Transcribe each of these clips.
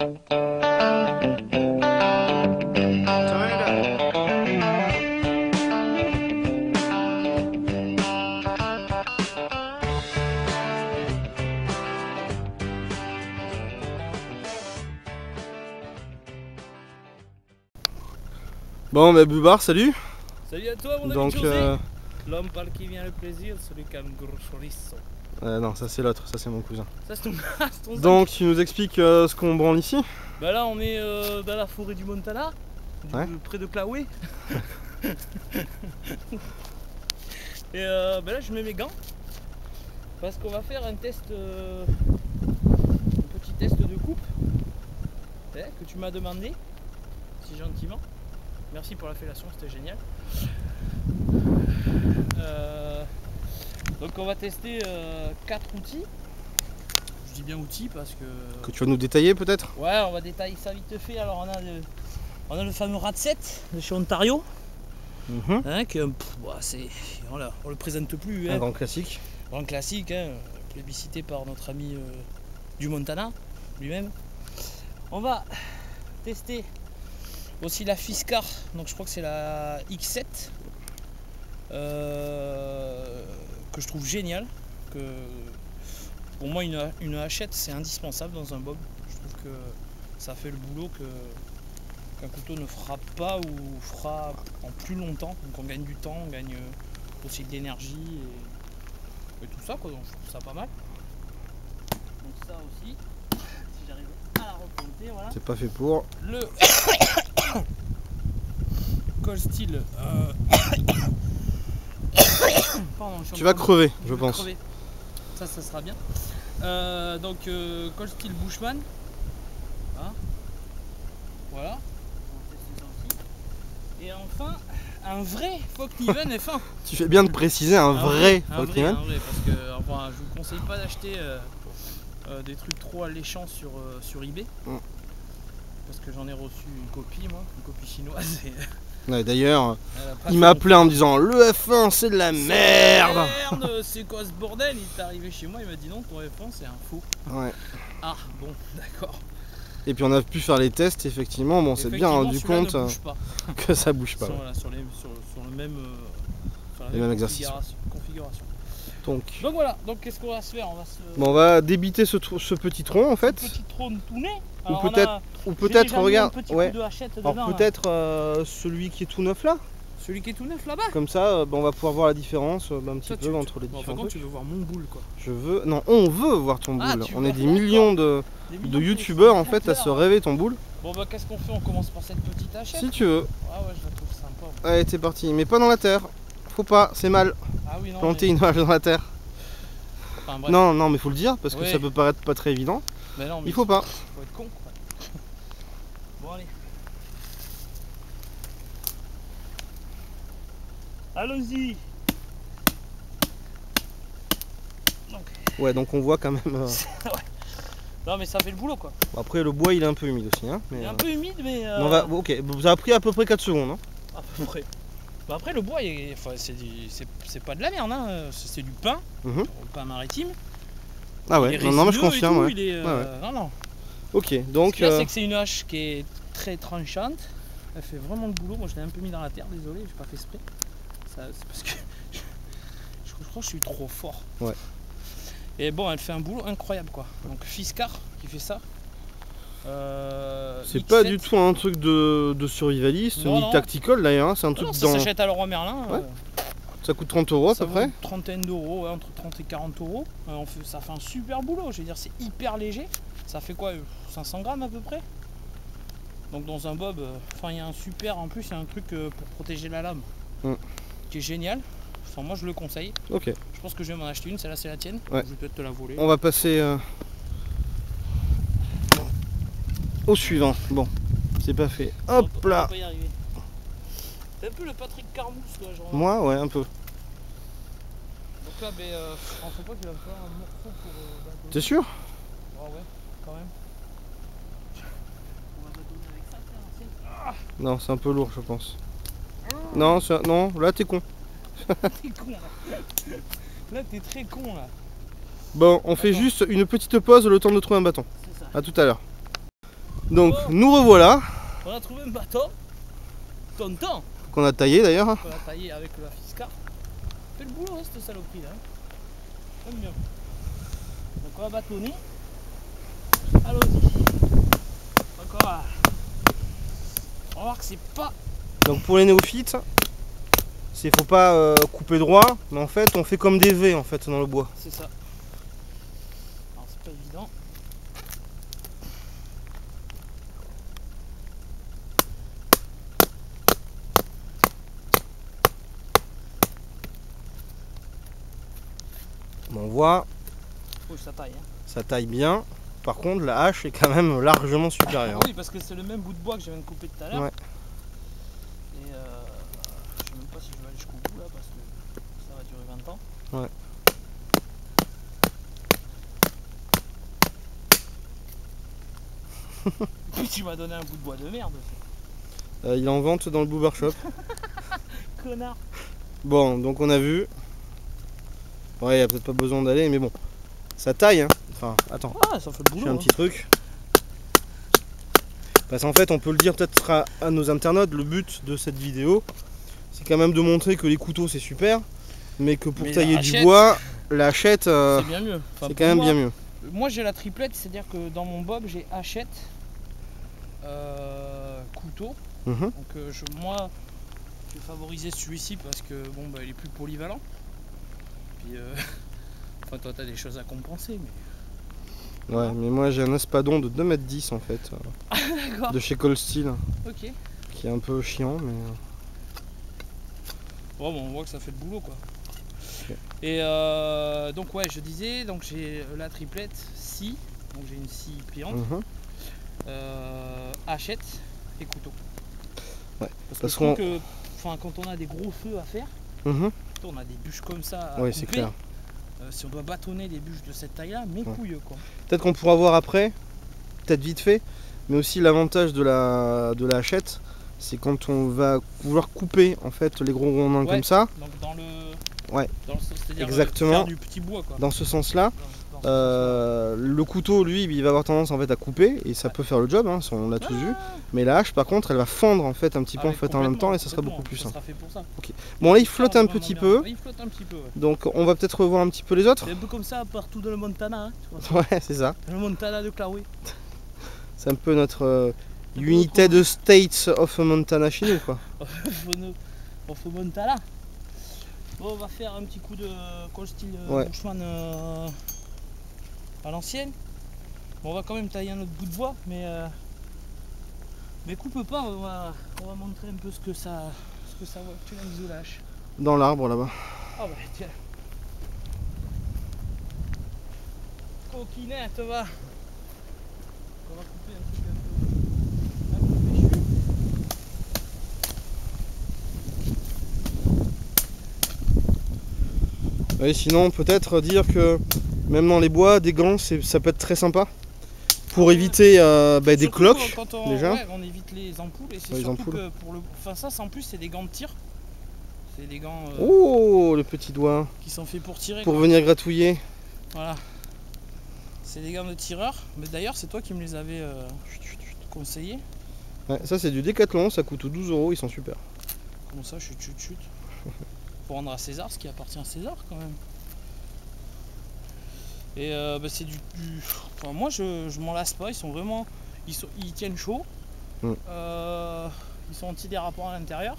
Bon bah Bubar, salut. Salut à toi mon ami José. L'homme par qui vient le plaisir, celui qui a un gros chorizo. Non, ça c'est l'autre, ça c'est mon cousin. Ça c'est ton Donc tu nous expliques ce qu'on branle ici? Bah là on est dans la forêt du Montana, près de Claoué. Et bah là je mets mes gants parce qu'on va faire un test, un petit test de coupe que tu m'as demandé si gentiment. Merci pour la fellation, c'était génial. Donc on va tester 4 outils. Je dis bien outils parce que... tu vas nous détailler peut-être? Ouais, on va détailler ça vite fait. Alors on a le fameux Rad7 de chez Ontario. Hein, que, voilà, on le présente plus. Un grand classique. Grand classique, hein, plébiscité par notre ami du Montana lui-même. On va tester aussi la Fiskars, donc je crois que c'est la X7 que je trouve géniale. Pour moi une hachette c'est indispensable dans un bob. Je trouve que ça fait le boulot qu'un couteau ne fera pas ou fera en plus longtemps. Donc on gagne du temps, on gagne aussi de l'énergie et tout ça quoi. Donc je trouve ça pas mal. Donc ça aussi, si j'arrive à la remonter, voilà. C'est pas fait pour. Le Coldsteel. Pardon, tu vas crever, je pense. Crever. Ça sera bien. Donc Coldsteel Bushman. Hein, voilà. Et enfin, un vrai Fokniven F1. Tu fais bien de préciser un vrai Fokniven. Parce que enfin, je vous conseille pas d'acheter des trucs trop alléchants sur eBay. Parce que j'en ai reçu une copie, moi, une copie chinoise. Ouais, d'ailleurs, il m'a appelé en me disant le F1 c'est de la merde. C'est quoi ce bordel? Il est arrivé chez moi, il m'a dit non, ton F1 c'est un faux. Ouais. Ah bon, d'accord. Et puis on a pu faire les tests, effectivement, bon, c'est bien rendu compte que ça bouge pas. Voilà, sur le même, les mêmes exercices. Configuration. Donc voilà, donc qu'est-ce qu'on va se faire? On va débiter ce petit tronc en fait. Ce petit tronc tout né. Ou peut-être regarde, ouais. Alors peut-être celui qui est tout neuf là. Celui qui est tout neuf là-bas. Comme ça, on va pouvoir voir la différence un petit peu entre les différents. Par contre, tu veux voir mon boule quoi. On veut voir ton boule. On est des millions de youtubeurs en fait à se rêver ton boule. Bon bah qu'est-ce qu'on fait? On commence par cette petite hachette. Si tu veux. Ah ouais, je la trouve sympa. Allez, t'es parti, mais pas dans la terre. Faut pas, c'est mal. Ah oui, non, planter une hache dans la terre. Enfin, bref. Non, mais faut le dire parce que ça peut paraître pas très évident. Mais non, mais il faut pas. Faut être con. Bon allez. Allons-y. Ouais, donc on voit quand même. Ouais. Non mais ça fait le boulot quoi. Bon, après le bois il est un peu humide aussi hein. Il est un peu humide mais. Ok, ça a pris à peu près 4 secondes. Hein. À peu près. Bah après le bois c'est pas de la merde hein. C'est du pain, le pain maritime. Ah ouais, non mais je confirme. Tout, ouais. Il est, non. Ok, donc. Ce qu'il y a, c'est que c'est une hache qui est très tranchante. Elle fait vraiment le boulot. Moi je l'ai un peu mis dans la terre, désolé, j'ai pas fait exprès. C'est parce que je crois que je suis trop fort. Ouais. Et bon, elle fait un boulot incroyable quoi. Donc Fiskars qui fait ça. C'est pas du tout un truc de survivaliste, ni tactical d'ailleurs, hein. C'est un truc ça s'achète à Leroy Merlin. Ouais. Ça coûte 30 € à peu près. Une trentaine d'euros, ouais, entre 30 et 40 €. Ça fait un super boulot, je veux dire, c'est hyper léger. Ça fait quoi, 500 grammes à peu près. Donc dans un bob, il y a un super, en plus il y a un truc pour protéger la lame qui est génial. Enfin, moi je le conseille. Ok. Je pense que je vais m'en acheter une, celle-là c'est la tienne. Ouais. Je vais peut-être te la voler. On va passer au suivant. Bon, c'est pas fait. Hop là. C'est un peu le Patrick Carmousse là, genre. Moi, ouais, un peu. Donc là, on fait pas qu'il va faire un morceau pour. T'es sûr? Ah ouais, quand même. On va bâtonner avec ça, tiens. Non, c'est un peu lourd, je pense. Non, là t'es con. T'es con là. Là t'es très con là. Bon, on fait juste une petite pause le temps de trouver un bâton. C'est ça. A tout à l'heure. Donc nous revoilà. On a trouvé un bâton. Tonton. Qu'on a taillé d'ailleurs. On a taillé avec la Fiscar. Fait le boulot hein, cette saloperie là. J'aime bien. Donc on va bâtonner. Allons-y. Encore là. On va voir que c'est pas. Donc pour les néophytes, faut pas couper droit, mais en fait on fait comme des V en fait dans le bois. C'est ça. Alors c'est pas évident. Bon, on voit, Oui, ça taille. Hein. ça taille bien. Par contre la hache est quand même largement supérieure. Oui, parce que c'est le même bout de bois que je viens de couper tout à l'heure. Ouais. Et je sais même pas si je vais aller jusqu'au bout là parce que ça va durer 20 ans. Ouais. Puis tu m'as donné un bout de bois de merde. Il est en vente dans le Boober Shop. Connard. Bon, donc on a vu. Ouais, il n'y a peut-être pas besoin d'aller, mais bon. Ça taille, hein. Enfin, attends. Ah, ça fait le Je boulot. fais un Hein. petit truc. Parce qu'en fait, on peut le dire peut-être à nos internautes, le but de cette vidéo, c'est quand même de montrer que les couteaux c'est super, mais que pour tailler du bois, la hachette, c'est bien mieux. Enfin, c'est quand même bien mieux. Moi j'ai la triplette, c'est-à-dire que dans mon bob j'ai hachette, couteau. Donc moi je vais favoriser celui-ci parce que bon bah il est plus polyvalent. Puis enfin toi t'as des choses à compenser mais. Ouais, mais moi j'ai un espadon de 2,10 m en fait, D'accord. de chez Cold Steel, Ok. qui est un peu chiant, mais. Bon, on voit que ça fait le boulot quoi. Okay. Et donc ouais je disais, donc j'ai la triplette scie, donc j'ai une scie pliante, hachette et couteau. Ouais. Parce que je trouve que quand on a des gros feux à faire, on a des bûches comme ça à ouais, couper, c'est clair. Si on doit bâtonner des bûches de cette taille là, mes couilles quoi. Peut-être qu'on pourra voir après, peut-être vite fait, mais aussi l'avantage de la hachette, c'est quand on va vouloir couper en fait les gros rondins comme ça. Donc dans le. Ouais. C'est-à-dire exactement. faire du petit bois quoi. Dans ce sens-là. Le couteau, lui, il va avoir tendance en fait à couper et ça peut faire le job, hein, on l'a tous vu. Mais la hache, par contre, elle va fendre en fait un petit peu en fait en même temps et ça sera beaucoup plus simple. Okay. Bon, là, il flotte un petit peu. Il flotte un petit peu. Ouais. Donc, on va peut-être revoir un petit peu les autres. C'est un peu comme ça partout dans le Montana. Hein, tu vois. Ouais, c'est ça. Le Montana de Claoué. C'est un peu notre United States of Montana chez nous, quoi. Of Montana. Bon, on va faire un petit coup de Cold Steel Bushman à l'ancienne. Bon, on va quand même tailler un autre bout de bois, mais coupe pas, on va montrer un peu ce que ça vaut. Tu l'as mis où la hache? Dans l'arbre là-bas. Ah bah tiens. Coquinette va. On va couper un truc un peu péchu. Oui, sinon peut-être dire que même dans les bois, des gants, ça peut être très sympa. Pour éviter des cloques, déjà. Ouais, on évite les ampoules et c'est surtout que pour le... Enfin ça, en plus, c'est des gants de tir. C'est des gants... oh, le petit doigt. Qui sont faits pour tirer. Pour venir gratouiller. Voilà. C'est des gants de tireur. Mais d'ailleurs, c'est toi qui me les avais conseillé. Ouais, ça c'est du Décathlon, ça coûte 12 €, ils sont super. Comment ça, chut. Pour rendre à César ce qui appartient à César quand même. Et c'est enfin, moi je m'en lasse pas, ils sont vraiment. Ils tiennent chaud. Ils sont antidérapants à l'intérieur.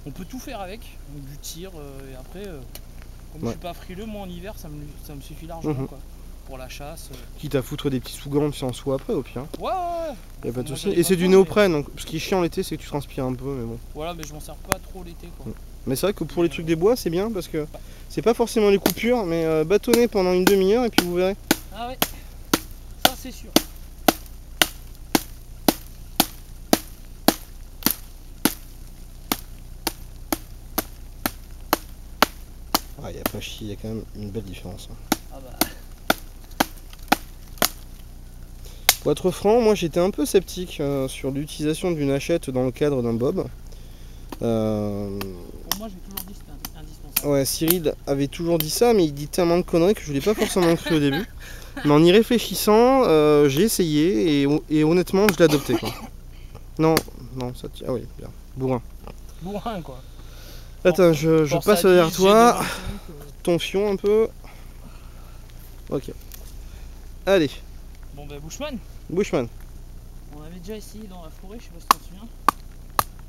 On peut tout faire avec, donc du tir et après comme je suis pas frileux, moi en hiver ça me suffit largement quoi. Pour la chasse. Quitte à foutre des petits sous-gants en soie après au pire. Ouais. Y a pas de souci. Et c'est du néoprène, donc ce qui est chiant l'été c'est que tu transpires un peu, mais bon. Voilà, mais je m'en sers pas trop l'été quoi. Mais c'est vrai que pour les trucs des bois c'est bien parce que c'est pas forcément les coupures, mais bâtonner pendant une demi-heure et puis vous verrez. Ah ouais, ça c'est sûr. Ah, y a pas chier, y a quand même une belle différence. Hein. Ah bah. Pour être franc, moi j'étais un peu sceptique sur l'utilisation d'une hachette dans le cadre d'un bob. Pour moi j'ai toujours dit que c'était indispensable. Ouais, Cyril avait toujours dit ça, mais il dit tellement de conneries que je l'ai pas forcément cru au début. Mais en y réfléchissant, j'ai essayé et honnêtement, je l'ai adopté, quoi. Non, non, ça tient. Ah oui, bien. Bourrin. Bourrin, quoi. Attends, je passe derrière toi. Ton fion un peu. Ok. Allez. Bon ben Bushman. Bushman. On avait déjà essayé dans la forêt, je sais pas si tu te souviens.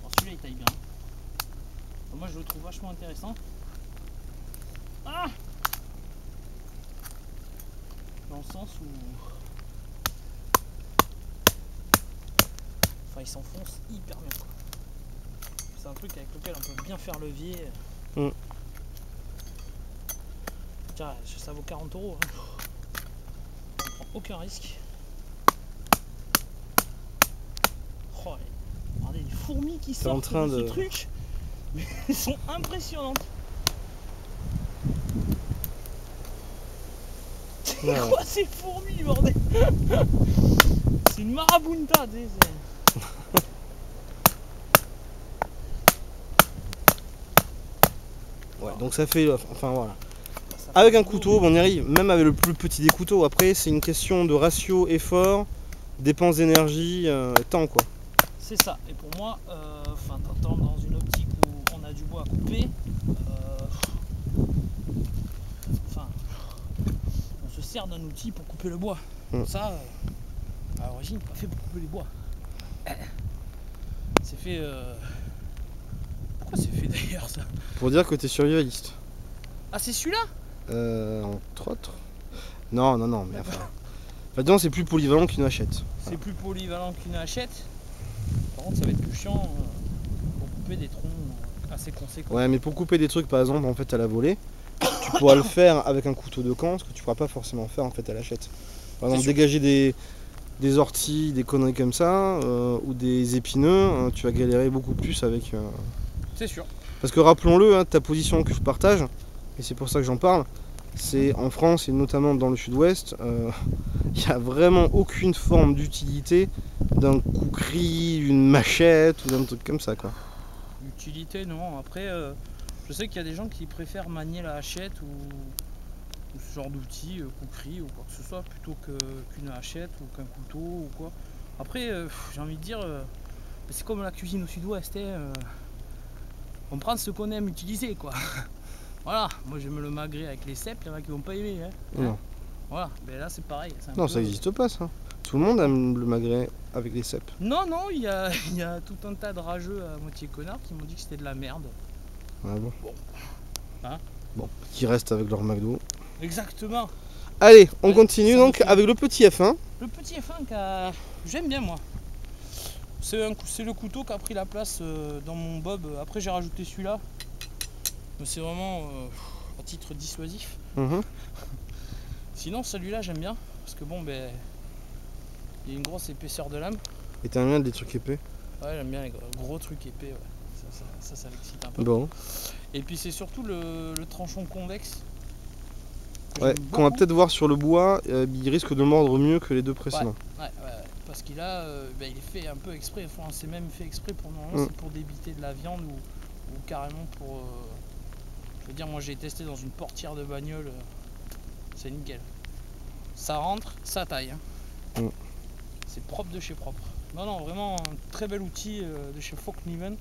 Bon, celui-là il taille bien. Enfin, moi je le trouve vachement intéressant. Ah, dans le sens où... Enfin il s'enfonce hyper bien, quoi. C'est un truc avec lequel on peut bien faire levier. Tiens, ça vaut 40 €. Hein. On prend aucun risque. Oh, regardez les fourmis qui sortent en train de ce de... truc. Mais elles sont impressionnantes. C'est Ouais. quoi ces fourmis, bordel? C'est une marabunta, tu sais. Ouais, donc ça fait... Enfin voilà. Avec un couteau, on y arrive, même avec le plus petit des couteaux. Après, c'est une question de ratio effort, dépense d'énergie, temps, quoi. C'est ça. Et pour moi, dans une optique où on a du bois à couper, on se sert d'un outil pour couper le bois. Ça, à l'origine, pas fait pour couper les bois. C'est fait... Pourquoi c'est fait d'ailleurs, ça? Pour dire que t'es survivaliste. Ah, c'est celui-là? Entre autres. Non, non, non, mais enfin... Enfin, c'est plus polyvalent qu'une hachette. C'est plus polyvalent qu'une hachette. Par contre, ça va être plus chiant pour couper des troncs assez conséquents. Ouais, mais pour couper des trucs, par exemple, en fait, à la volée, tu pourras le faire avec un couteau de camp, ce que tu pourras pas forcément faire en fait à l'hachette. Par exemple, dégager des orties, des conneries comme ça, ou des épineux, tu vas galérer beaucoup plus avec... C'est sûr. Parce que rappelons-le, hein, ta position que je partage, et c'est pour ça que j'en parle, c'est en France et notamment dans le sud-ouest, il n'y a vraiment aucune forme d'utilité d'un kukri, d'une machette ou d'un truc comme ça, quoi. Utilité, non. Après, je sais qu'il y a des gens qui préfèrent manier la hachette ou ce genre d'outil, kukri ou quoi que ce soit, plutôt qu'une hachette ou qu'un couteau ou quoi. Après, j'ai envie de dire, c'est comme la cuisine au sud-ouest. On prend ce qu'on aime utiliser, quoi. Voilà, moi j'aime le magret avec les cèpes, il y en a qui vont pas aimer. Non. Voilà, mais là c'est pareil. Non, ça n'existe pas, ça. Tout le monde aime le magret avec les cèpes. Non, non, il y a tout un tas de rageux à moitié connards qui m'ont dit que c'était de la merde. Ah bon. Bon. Hein? Bon, qui restent avec leur McDo. Exactement. Allez, on continue donc avec le petit F1. Le petit F1 que j'aime bien, moi. C'est le couteau qui a pris la place dans mon bob. Après j'ai rajouté celui-là. Mais c'est vraiment à titre dissuasif. Sinon celui-là j'aime bien. Parce que bon, ben, il y a une grosse épaisseur de lame. Et t'aimes bien des trucs épais? Ouais, j'aime bien les gros trucs épais. Ouais. Ça m'excite un peu. Bon. Et puis c'est surtout le tranchon convexe. Ouais, qu'on va peut-être voir sur le bois, il risque de mordre mieux que les deux précédents. Ouais. Parce qu'il a, il est fait un peu exprès, enfin c'est même fait exprès pour normalement c'est pour débiter de la viande ou carrément pour, je veux dire, moi j'ai testé dans une portière de bagnole, c'est nickel. Ça rentre, ça taille. Hein. C'est propre de chez propre. Non, vraiment un très bel outil de chez Fokniven.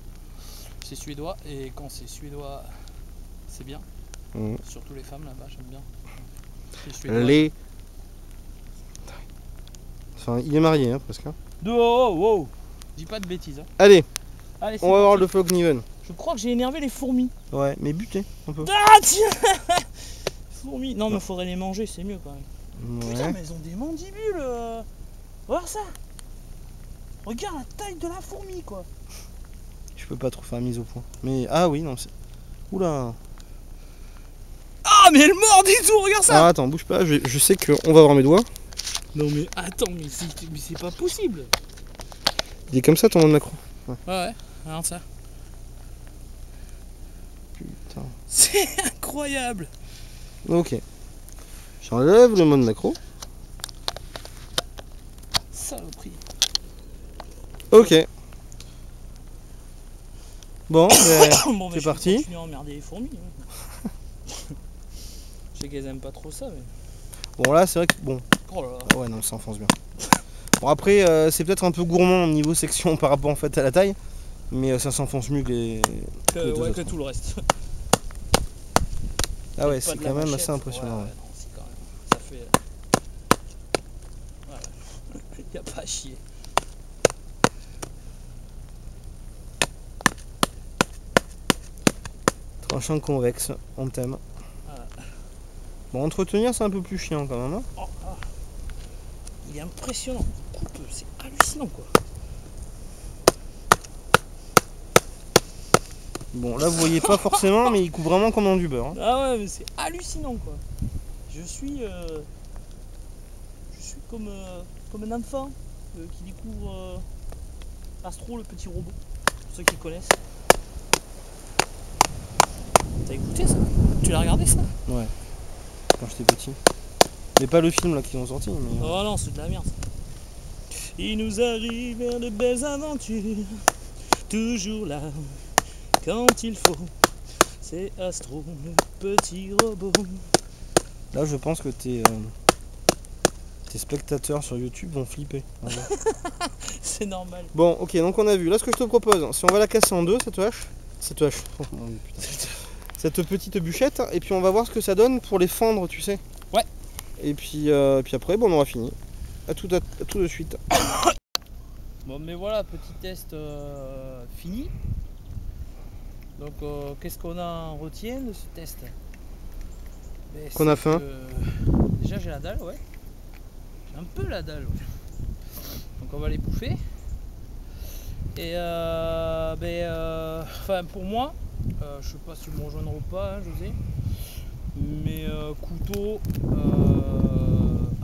C'est suédois et quand c'est suédois, c'est bien. Surtout les femmes là-bas, j'aime bien. Les... Enfin, il est marié, hein, presque. Hein. Oh. Dis pas de bêtises. Hein. Allez, Allez, on va voir le Fokniven. Je crois que j'ai énervé les fourmis. Ouais, mais buter un peu. Ah tiens. Fourmis. Non, mais faudrait les manger, c'est mieux quand même. Ouais. Putain, mais elles ont des mandibules. Regarde ça. Regarde la taille de la fourmi, quoi. Je peux pas trop faire mise au point. Mais ah oui, non, c'est... Oula. Ah, mais elle mord et tout, regarde ça. Ah, attends, bouge pas, je sais qu'on va voir mes doigts. Non mais attends, mais c'est pas possible. Il est comme ça ton mode macro. Ouais, regarde ça. Putain. C'est incroyable. Ok. J'enlève le mode macro. Saloperie. Ok. Bon, Bon, c'est parti. Continue à emmerder les fourmis. Hein. Je sais qu'elles aiment pas trop ça, mais... Bon là c'est vrai que bon, Oh là là. Ah ouais, non, ça enfonce bien. Bon, après, c'est peut-être un peu gourmand au niveau section par rapport en fait à la taille, mais ça s'enfonce mieux que les deux Ouais, autres. que tout le reste. Ah ouais, Pas c'est de la quand même machette. assez impressionnant. Ouais, Ouais. non, c'est quand même. Ça fait. Ouais. Y a pas à chier. Tranchant convexe, on t'aime. Bon, entretenir, c'est un peu plus chiant quand même. Hein. Oh, ah. Il est impressionnant. Il coupe, c'est hallucinant quoi. Bon, là vous voyez pas forcément, mais il coupe vraiment comme dans du beurre. Hein. Ah ouais, mais c'est hallucinant quoi. Je suis comme un enfant qui découvre Astro, le petit robot. Pour ceux qui connaissent. T'as écouté ça? Tu l'as regardé ça? Ouais, quand j'étais petit. Mais pas le film là qu'ils ont sorti. Mais... Oh non, c'est de la merde. Il nous arrive de belles aventures, toujours là, quand il faut. C'est Astro, le petit robot. Là, je pense que tes spectateurs sur YouTube vont flipper. C'est normal. Bon, ok, donc on a vu. Là, ce que je te propose, si on va la casser en deux, cette hache. Oh, mon Dieu, putain. Cette petite bûchette, et puis on va voir ce que ça donne pour les fendre, tu sais. Ouais. Et puis après, bon, on aura fini. À tout de suite. Bon, mais voilà, petit test fini. Donc, qu'est-ce qu'on en retient de ce test? Qu'on a faim. Déjà, j'ai la dalle, ouais. J'ai un peu la dalle. Ouais. Donc, on va les bouffer. Et enfin, pour moi, je sais pas si vous me rejoindrez ou pas, hein, José, mais couteau,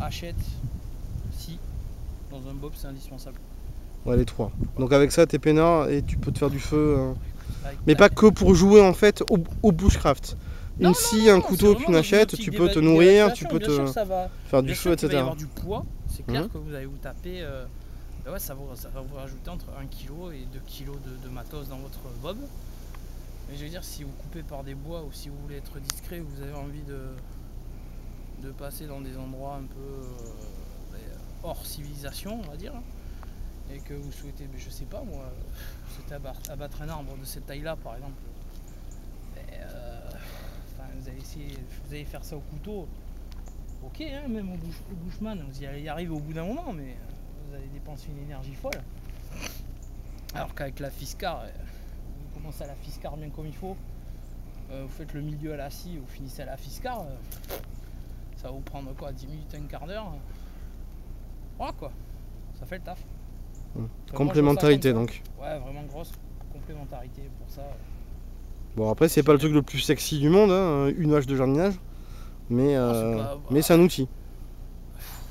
hachette, si, dans un bob, c'est indispensable. Ouais, les trois. Donc avec ça, t'es peinard et tu peux te faire du feu. Avec Mais pas que pour jouer en fait au bushcraft. Non, Une scie, un couteau, puis une hachette, tu peux te nourrir, tu peux te faire du feu, Il va y etc. avoir du poids, c'est clair Mhm. que vous allez vous taper. Ouais, ça va vous rajouter entre 1 kg et 2 kg de matos dans votre bob. Mais je veux dire, si vous coupez par des bois ou si vous voulez être discret, vous avez envie de passer dans des endroits un peu hors civilisation, on va dire, et que vous souhaitez, je sais pas moi, vous souhaitez abattre un arbre de cette taille-là par exemple, vous allez faire ça au couteau, ok, hein, même au bushman, vous allez y arriver au bout d'un moment, mais vous allez dépenser une énergie folle. Alors qu'avec la Fiskar, vous commencez à la Fiskar bien comme il faut, vous faites le milieu à la scie, vous finissez à la Fiskar, ça va vous prendre quoi, 10 minutes, un quart d'heure. Voilà quoi, ça fait le taf. Complémentarité donc. Ouais, vraiment grosse complémentarité pour ça. Bon, après, c'est pas le truc le plus sexy du monde, hein, une hache de jardinage, mais c'est un outil.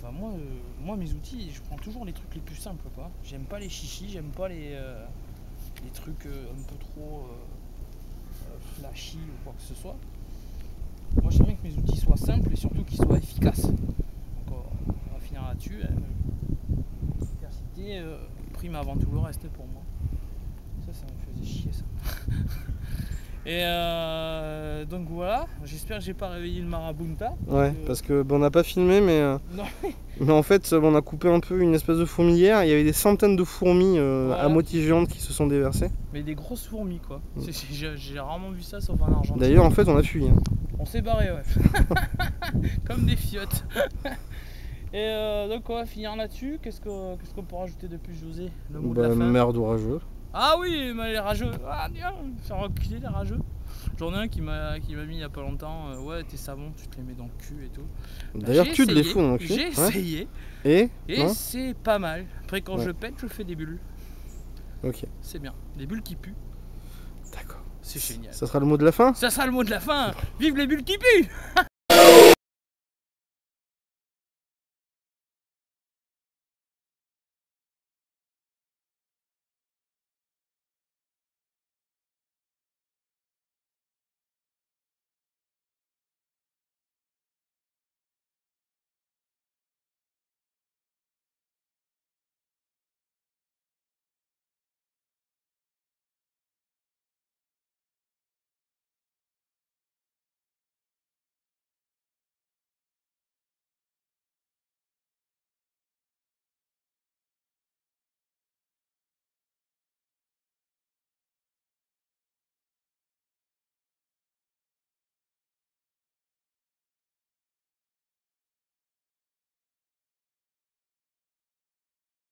Enfin, moi, mes outils, je prends toujours les trucs les plus simples quoi. J'aime pas les chichis, j'aime pas les trucs un peu trop flashy ou quoi que ce soit. Moi, j'aime bien que mes outils soient simples et surtout qu'ils soient efficaces. Donc, on va finir là-dessus. L'efficacité prime avant tout le reste pour moi. Ça me faisait chier ça. Et donc voilà, j'espère que j'ai pas réveillé le marabunta. Ouais, parce que bon, on n'a pas filmé, mais en fait, on a coupé un peu une espèce de fourmilière. Il y avait des centaines de fourmis voilà. à moitié géantes qui se sont déversées. Mais des grosses fourmis quoi. J'ai rarement vu ça sauf en Argentine. D'ailleurs, en fait, on a fui. Hein. On s'est barré, ouais. Comme des fiottes. Et donc on va finir là-dessus. Qu'est-ce qu'on peut rajouter de plus, José? Le mot de la fin. Merde orageux. Ah oui, mais les rageux. Ah bien, faire reculer les rageux. J'en ai un qui m'a mis il y a pas longtemps. Ouais, tes savons, tu te les mets dans le cul et tout. D'ailleurs, tu te les fous dans le cul. J'ai essayé. Et c'est pas mal. Après, quand je pète, je fais des bulles. Ok. C'est bien. Des bulles qui puent. D'accord. C'est génial. Ça sera le mot de la fin? Ça sera le mot de la fin. Vive les bulles qui puent.